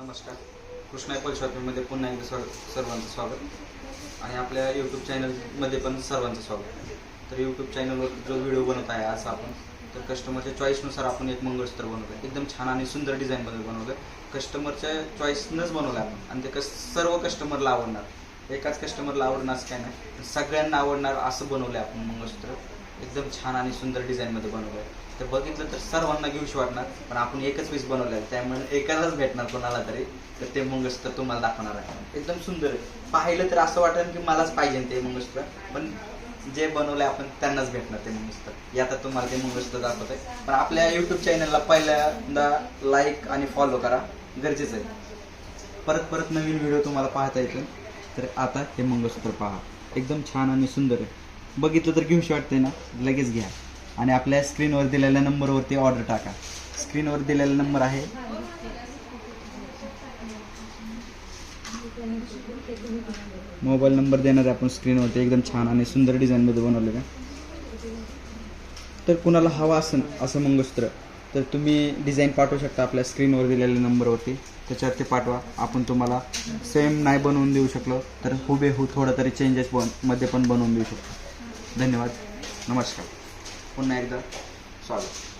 नमस्कार. कृष्णा ॲपल शॉपिंगमध्ये पुन्हा एकदा सर्वांचं स्वागत आणि आपल्या यूट्यूब चॅनलमध्ये पण सर्वांचं स्वागत. तर यूट्यूब चॅनलवर जो व्हिडिओ बनवत आहे आज आपण, तर कस्टमरच्या चॉईसनुसार आपण एक मंगळसूत्र बनवलं आहे. एकदम छान आणि सुंदर डिझाईनमध्ये बनवलं आहे. कस्टमरच्या चॉईसनंच बनवलं आहे आपण आणि ते सर्व कस्टमरला आवडणार. एकाच कस्टमरला आवडणार असं काय नाही, सगळ्यांना आवडणार असं बनवलं आहे आपण मंगळसूत्र. एकदम छान आणि सुंदर डिझाईनमध्ये बनवलं आहे. ते बघितलं तर सर्वांना घेऊशी वाटणार, पण आपण एकच पीस बनवलं आहे त्यामुळे एकालाच भेटणार कोणाला तरी. तर ते मंगळसूत्र तुम्हाला दाखवणार आहे. एकदम सुंदर आहे. पाहिलं तर असं वाटेल की मलाच पाहिजे ते मंगळसूत्र, पण जे बनवलं आपण त्यांनाच भेटणार ते मंगळसूत्र. आता तुम्हाला ते मंगळसूत्र दाखवत आहे. पण आपल्या यूट्यूब चॅनलला पहिल्यांदा लाईक आणि फॉलो करा, गरजेचं आहे. परत परत नवीन व्हिडिओ तुम्हाला पाहता येतील. तर आता हे मंगळसूत्र पहा, एकदम छान आणि सुंदर आहे. बघितलं तर घेऊशी वाटते ना, लगेच घ्या आणि आपल्या स्क्रीनवर दिलेल्या नंबरवरती ऑर्डर टाका. स्क्रीनवर दिलेला नंबर आहे. मोबाईल नंबर देणार आहे आपण स्क्रीनवरती. एकदम छान आणि सुंदर डिझाईनमध्ये बनवलेलं आहे. तर कुणाला हवा असेल असं मंगळसूत्र तर तुम्ही डिझाईन पाठवू शकता आपल्या स्क्रीनवर दिलेल्या नंबरवरती. त्याच्यावरती पाठवा. आपण तुम्हाला सेम नाही बनवून देऊ शकलो तर हुबेहू थोडं तरी चेंजेस मध्ये पण बनवून देऊ शकतो. धन्यवाद. नमस्कार. पुन्हा एकदा स्वागत.